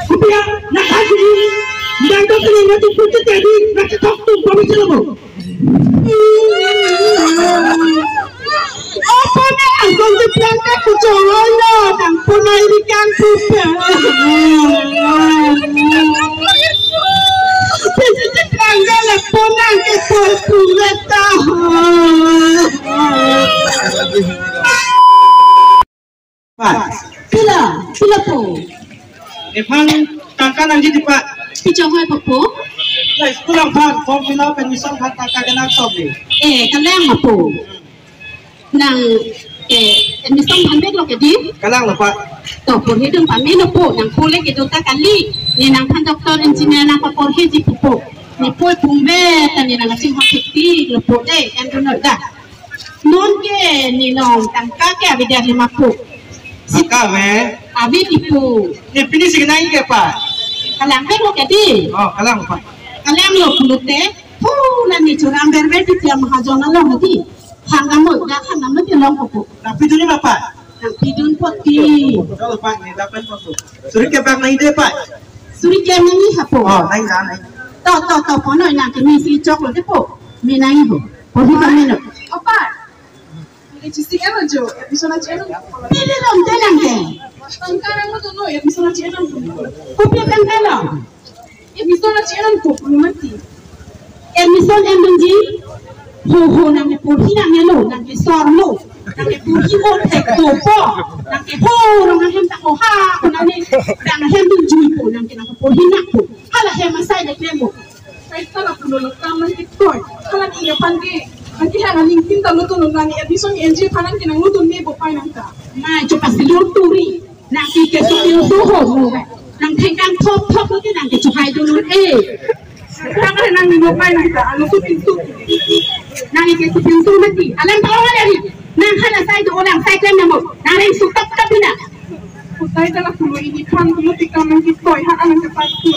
Kupia nakasi dan dokter mati putih tadi nak dokter kami celamu. Apa nak angkong diperangkat kecolonnya dan punai ikan kupia. Bisa diperangkat le punai ke portuleta. Sila po. Ipang tangkan anji di Pak. Pichawai po. Lai pulang Pak, form fill permission Pak tangka kenak sob ni. Kalang po. Nang emission pambek lo kedi. Kalang lo Pak. To por hidung pambe lo po nang pole ke dota kali. Ni nang pan doktor engineer nang pa por hiji po. Ni po pumbe tan ni nang sing hotekti lo po de kan do da. Non ke ni nong tangka ke abidia lima po. Sika me. Abi tipu. Ni pini sing nai ke Pak. Kalang bek lo kedi. Oh, kalang Pak. Kalang lo pulute. Nani curang berber di tiap mahajona lo nanti. Hangamut dah hangamut di long po. Tapi tu ni Pak. Nang pidun poti. Kalau Pak ni dapat masuk. Suri ke Pak nai de Pak. Suri ke mini hapo. Oh, nai dah nai. To pono nang ke misi cok lo depo. Minai ho. Podi kami no. Apa? Ini cici kan aja, bisa nanti enak. Ini dong telang ke. Tangkaran itu no, ya bisa nanti enak. Kopi kan telang. Ya bisa nanti enak kok, belum mati. Emission emenji. Ho nang ke podi nang lo, nang ke sor lo. Nang ke podi ho tek topo. Nang ke ho nang hem tak ho ha, nang ne nang hem tu jui po, nang ke nang podi nak po. Hala hem masai de klemo. Saya tak perlu lekam nanti toy. Kalau dia pandai. Nanti hanya LinkedIn tak lutu nungani edison NG kanan kena lutu ni bopai nangka. Nah, coba silut turi. Nanti ke supil tuho mo. Nang tengkang top nanti nang ke cukai dulu Jangan nang ni bopai nangka. Lutu pintu. Nang ke supil tu nanti. Alam tahu mana ni? Nang hana saya tu orang saya kena mo. Nang yang suka tapi nak. Kutai telah perlu ini kan dulu tika nanti toy hak anak cepat tu.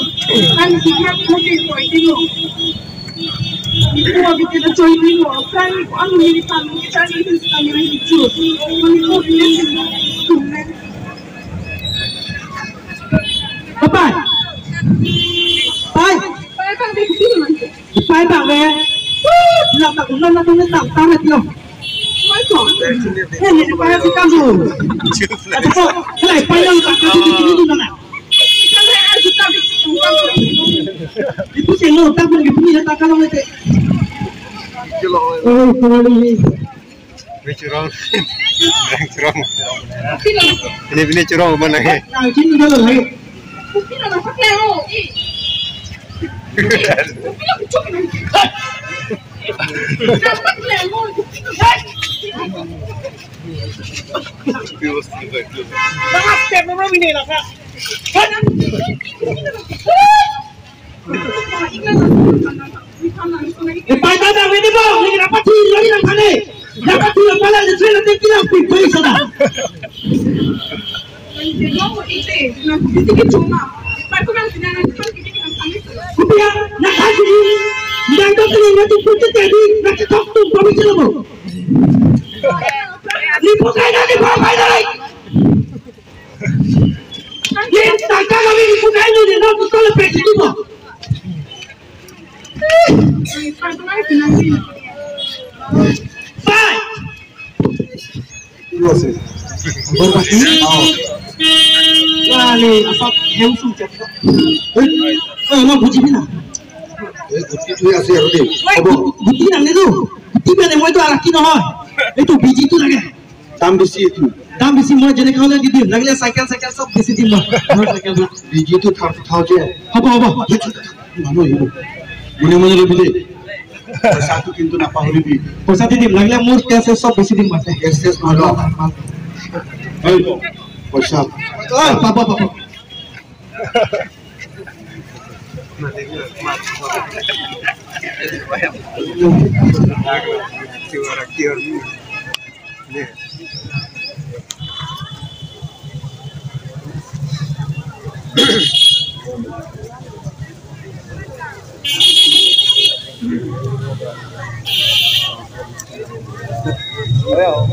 Kan tika nanti toy dulu. Ibu abi kita coy dulu, kan ibu anu ni pan kita cari itu kami lagi hijau. Ibu dia sudah. Bapak. Pai. Pai kan dia kecil nanti. Pai bang le. Nak tangan dia. Pai kok. Ni pai si kamu. Apa? Lai pai yang tak kasi di sini mana? Kan saya harus tahu. Ibu seno tak pun ibu ni tak kalau ni. Oh, kembali. Curang. Ini curang mana ni? Ini kalau lagi. Mungkin ada pakai oh. Mungkin aku cuci nanti. Dapat lemon. Sangat step memang ini lah kak. Pai tanda ini bang, ini dapat sih lagi nak kali. Dapat sih kepala di sini nanti kita pergi sana. Nanti kamu itu, nanti kita cuma. Pai kau nanti nanti kita kami. Kupia nakasi dan dokter mati putih tadi nak dokter kami celamu. Ni bukan lagi bapak lagi. Ni tangkap kami ni bukan ni nak sekolah presiden tu. Pai kau nanti nanti. Pai. Wah ni apa hem suci. Nak buci mana? Itu ya saya roti. Buci nang itu. Buci mana mau itu arah kino hoi. Itu biji itu lagi. Tam besi itu. Tam besi mau jadi kau lagi dia. Lagi cycle सब besi dia mah. Cycle Biji itu tahu je. apa. Mana itu? Mana lebih deh. Satu pintu nak pahu lebih. Pasal dia lagi mur कैसे सब besi dia mah. Yes malu. Hei, pasal. Apa. Halo.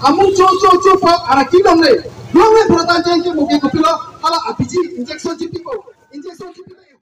Amu coba, araki dong le. Belum bertanya ke mungkin kepilo, kalau RPG injection jipi ko.